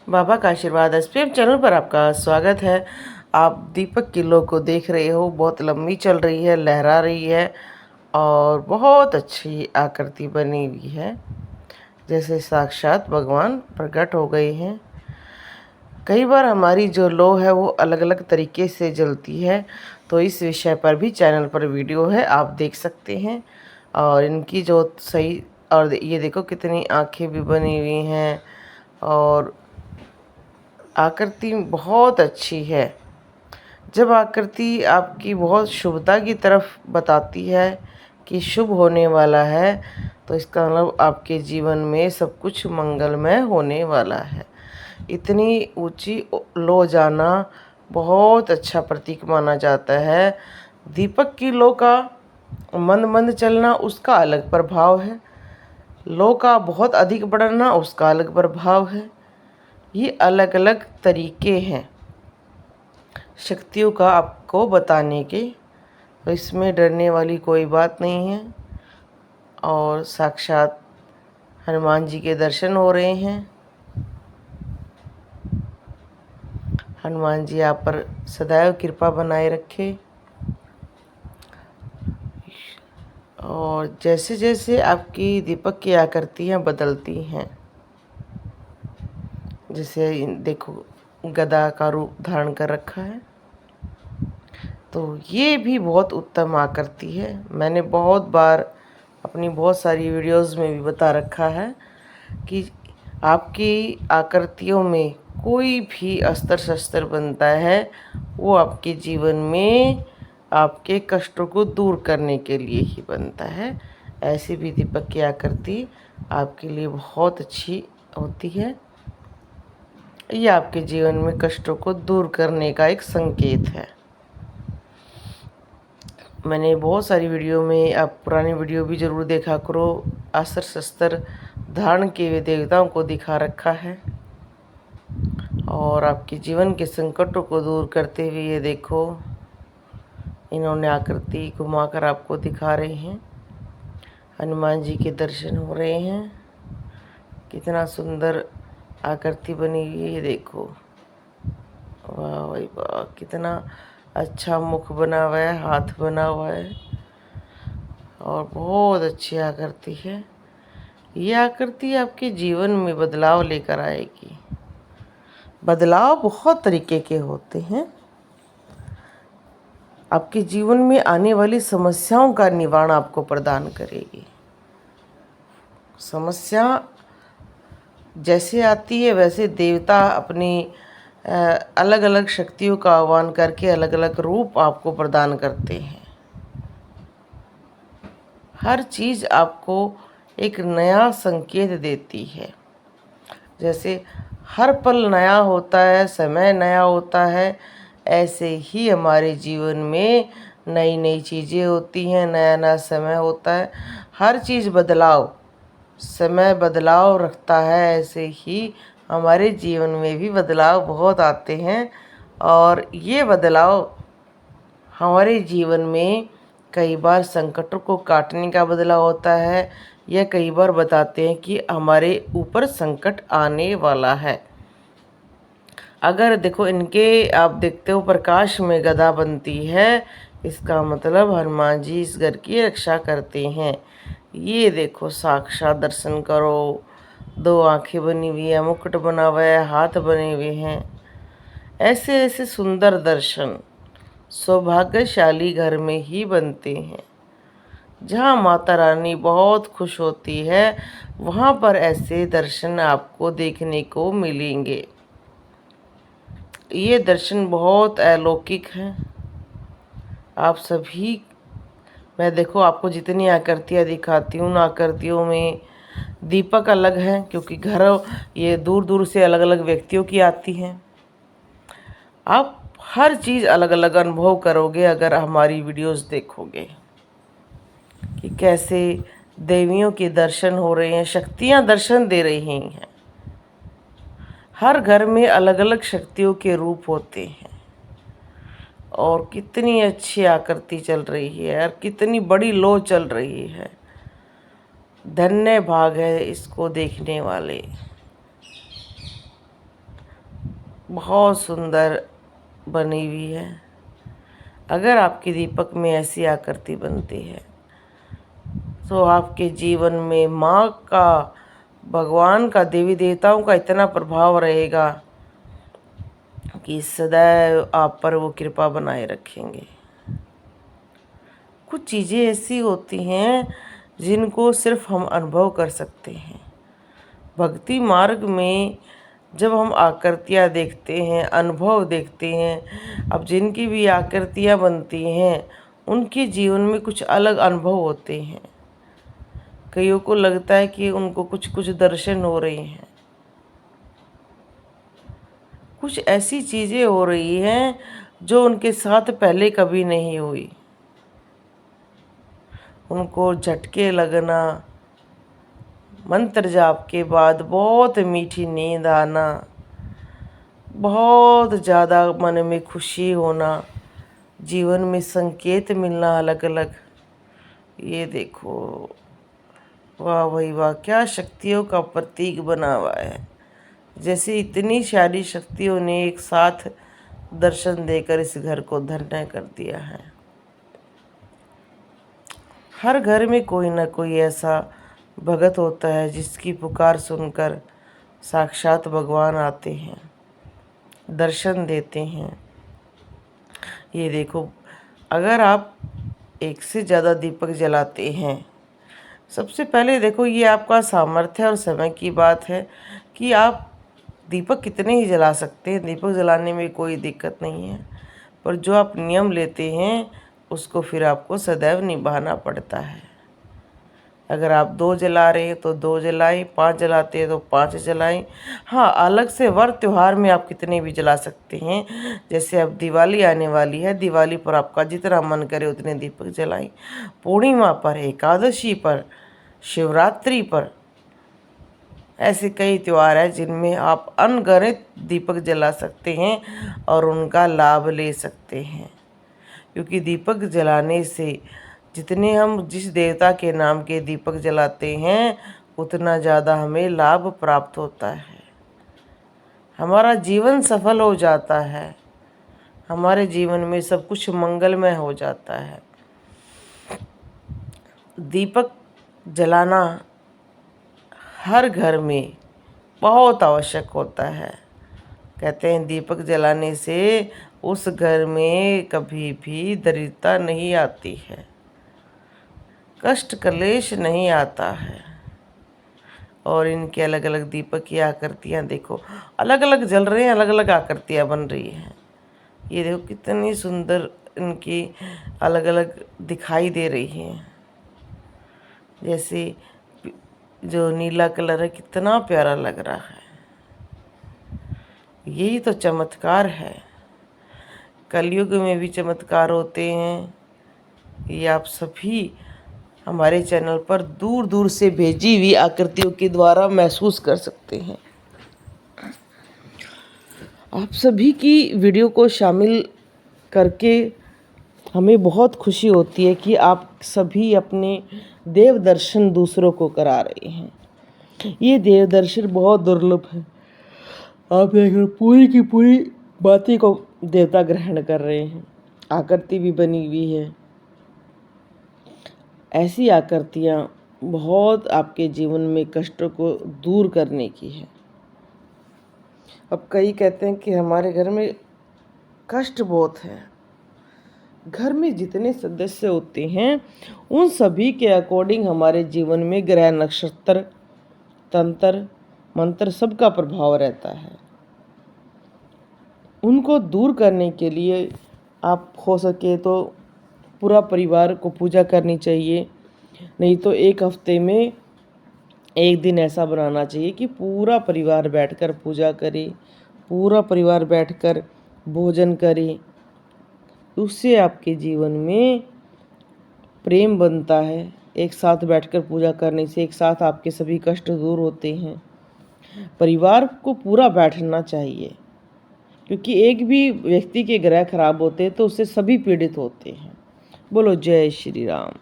बाबा का आशीर्वाद SPM channel पर आपका स्वागत है। आप दीपक की लो को देख रहे हो, बहुत लंबी चल रही है, लहरा रही है और बहुत अच्छी आकृति बनी हुई है, जैसे साक्षात भगवान प्रकट हो गए हैं। कई बार हमारी जो लो है वो अलग अलग तरीके से जलती है, तो इस विषय पर भी चैनल पर वीडियो है, आप देख सकते हैं। और इनकी जो सही, और ये देखो कितनी आंखें भी बनी हुई हैं और आकृति बहुत अच्छी है। जब आकृति आपकी बहुत शुभता की तरफ बताती है कि शुभ होने वाला है, तो इसका मतलब आपके जीवन में सब कुछ मंगलमय होने वाला है। इतनी ऊंची लो जाना बहुत अच्छा प्रतीक माना जाता है। दीपक की लो का मंद मंद चलना उसका अलग प्रभाव है, लो का बहुत अधिक बढ़ना उसका अलग प्रभाव है। ये अलग अलग तरीके हैं शक्तियों का आपको बताने के, तो इसमें डरने वाली कोई बात नहीं है। और साक्षात हनुमान जी के दर्शन हो रहे हैं। हनुमान जी आप पर सदैव कृपा बनाए रखे। और जैसे जैसे आपकी दीपक की आकृतियाँ बदलती हैं, जैसे देखो गदा का रूप धारण कर रखा है, तो ये भी बहुत उत्तम आकृति है। मैंने बहुत बार अपनी बहुत सारी वीडियोस में भी बता रखा है कि आपकी आकृतियों में कोई भी अस्त्र शस्त्र बनता है वो आपके जीवन में आपके कष्टों को दूर करने के लिए ही बनता है। ऐसी भी दीपक की आकृति आपके लिए बहुत अच्छी होती है। ये आपके जीवन में कष्टों को दूर करने का एक संकेत है। मैंने बहुत सारी वीडियो में, आप पुरानी वीडियो भी ज़रूर देखा करो, अस्त्र शस्त्र धारण किए हुए देवताओं को दिखा रखा है। और आपके जीवन के संकटों को दूर करते हुए ये देखो इन्होंने आकृति घुमाकर आपको दिखा रहे हैं। हनुमान जी के दर्शन हो रहे हैं, कितना सुंदर आकृति बनी हुई है। ये देखो, वाह भाई वाह, कितना अच्छा मुख बना हुआ है, हाथ बना हुआ है और बहुत अच्छी आकृति है। ये आकृति आपके जीवन में बदलाव लेकर आएगी। बदलाव बहुत तरीके के होते हैं। आपके जीवन में आने वाली समस्याओं का निवारण आपको प्रदान करेगी। समस्या जैसे आती है वैसे देवता अपनी अलग अलग शक्तियों का आह्वान करके अलग अलग रूप आपको प्रदान करते हैं। हर चीज़ आपको एक नया संकेत देती है। जैसे हर पल नया होता है, समय नया होता है, ऐसे ही हमारे जीवन में नई नई चीज़ें होती हैं, नया नया समय होता है। हर चीज़ बदलाव, समय बदलाव रखता है, ऐसे ही हमारे जीवन में भी बदलाव बहुत आते हैं। और ये बदलाव हमारे जीवन में कई बार संकटों को काटने का बदलाव होता है, या कई बार बताते हैं कि हमारे ऊपर संकट आने वाला है। अगर देखो इनके आप देखते हो प्रकाश में गदा बनती है, इसका मतलब हनुमान जी इस घर की रक्षा करते हैं। ये देखो साक्षात दर्शन करो, दो आंखें बनी हुई है, मुकुट बना हुआ है, हाथ बने हुए हैं। ऐसे ऐसे सुंदर दर्शन सौभाग्यशाली घर में ही बनते हैं। जहाँ माता रानी बहुत खुश होती है वहाँ पर ऐसे दर्शन आपको देखने को मिलेंगे। ये दर्शन बहुत अलौकिक हैं। आप सभी, मैं देखो आपको जितनी आकृतियाँ दिखाती हूँ, उन आकृतियों में दीपक अलग हैं, क्योंकि घर ये दूर दूर से अलग अलग व्यक्तियों की आती हैं। आप हर चीज़ अलग अलग अनुभव करोगे अगर हमारी वीडियोस देखोगे कि कैसे देवियों के दर्शन हो रहे हैं, शक्तियाँ दर्शन दे रही हैं। हर घर में अलग अलग शक्तियों के रूप होते हैं और कितनी अच्छी आकृति चल रही है और कितनी बड़ी लो चल रही है। धन्य भाग है इसको देखने वाले। बहुत सुंदर बनी हुई है। अगर आपके दीपक में ऐसी आकृति बनती है तो आपके जीवन में माँ का, भगवान का, देवी देवताओं का इतना प्रभाव रहेगा कि सदैव आप पर वो कृपा बनाए रखेंगे। कुछ चीज़ें ऐसी होती हैं जिनको सिर्फ हम अनुभव कर सकते हैं। भक्ति मार्ग में जब हम आकृतियाँ देखते हैं, अनुभव देखते हैं, अब जिनकी भी आकृतियाँ बनती हैं उनके जीवन में कुछ अलग अनुभव होते हैं। कईयों को लगता है कि उनको कुछ कुछ दर्शन हो रहे हैं, कुछ ऐसी चीज़ें हो रही हैं जो उनके साथ पहले कभी नहीं हुई। उनको झटके लगना, मंत्र जाप के बाद बहुत मीठी नींद आना, बहुत ज़्यादा मन में खुशी होना, जीवन में संकेत मिलना अलग अलग। ये देखो, वाह भाई वाह, क्या शक्तियों का प्रतीक बना हुआ है। जैसे इतनी सारी शक्तियों ने एक साथ दर्शन देकर इस घर को धन्य कर दिया है। हर घर में कोई ना कोई ऐसा भगत होता है जिसकी पुकार सुनकर साक्षात भगवान आते हैं, दर्शन देते हैं। ये देखो, अगर आप एक से ज़्यादा दीपक जलाते हैं, सबसे पहले देखो ये आपका सामर्थ्य और समय की बात है कि आप दीपक कितने ही जला सकते हैं। दीपक जलाने में कोई दिक्कत नहीं है, पर जो आप नियम लेते हैं उसको फिर आपको सदैव निभाना पड़ता है। अगर आप 2 जला रहे हैं तो 2 जलाएं, 5 जलाते हैं तो 5 जलाएं। हाँ, अलग से व्रत त्यौहार में आप कितने भी जला सकते हैं। जैसे अब दिवाली आने वाली है, दिवाली पर आपका जितना मन करे उतने दीपक जलाएं। पूर्णिमा पर, एकादशी पर, शिवरात्रि पर, ऐसे कई त्यौहार हैं जिनमें आप अनगिनत दीपक जला सकते हैं और उनका लाभ ले सकते हैं। क्योंकि दीपक जलाने से जितने हम जिस देवता के नाम के दीपक जलाते हैं उतना ज़्यादा हमें लाभ प्राप्त होता है। हमारा जीवन सफल हो जाता है, हमारे जीवन में सब कुछ मंगलमय हो जाता है। दीपक जलाना हर घर में बहुत आवश्यक होता है। कहते हैं दीपक जलाने से उस घर में कभी भी दरिद्रता नहीं आती है, कष्ट कलेश नहीं आता है। और इनके अलग अलग दीपक की आकृतियाँ देखो, अलग अलग जल रहे हैं, अलग अलग आकृतियाँ बन रही हैं। ये देखो कितनी सुंदर इनकी अलग अलग दिखाई दे रही हैं। जैसे जो नीला कलर है कितना प्यारा लग रहा है। यही तो चमत्कार है। कलयुग में भी चमत्कार होते हैं। ये आप सभी हमारे चैनल पर दूर दूर से भेजी हुई आकृतियों के द्वारा महसूस कर सकते हैं। आप सभी की वीडियो को शामिल करके हमें बहुत खुशी होती है कि आप सभी अपने देव दर्शन दूसरों को करा रहे हैं। ये देव दर्शन बहुत दुर्लभ है। आप देख रहे पूरी की पूरी बातें को देवता ग्रहण कर रहे हैं। आकृति भी बनी हुई है। ऐसी आकृतियाँ बहुत आपके जीवन में कष्टों को दूर करने की है। अब कई कहते हैं कि हमारे घर में कष्ट बहुत है। घर में जितने सदस्य होते हैं उन सभी के अकॉर्डिंग हमारे जीवन में ग्रह, नक्षत्र, तंत्र, मंत्र सबका प्रभाव रहता है। उनको दूर करने के लिए आप हो सके तो पूरा परिवार को पूजा करनी चाहिए। नहीं तो एक हफ्ते में एक दिन ऐसा बनाना चाहिए कि पूरा परिवार बैठकर पूजा करे, पूरा परिवार बैठकर भोजन करे। उससे आपके जीवन में प्रेम बनता है। एक साथ बैठकर पूजा करने से एक साथ आपके सभी कष्ट दूर होते हैं। परिवार को पूरा बैठना चाहिए, क्योंकि एक भी व्यक्ति के ग्रह खराब होते हैं तो उससे सभी पीड़ित होते हैं। बोलो जय श्री राम।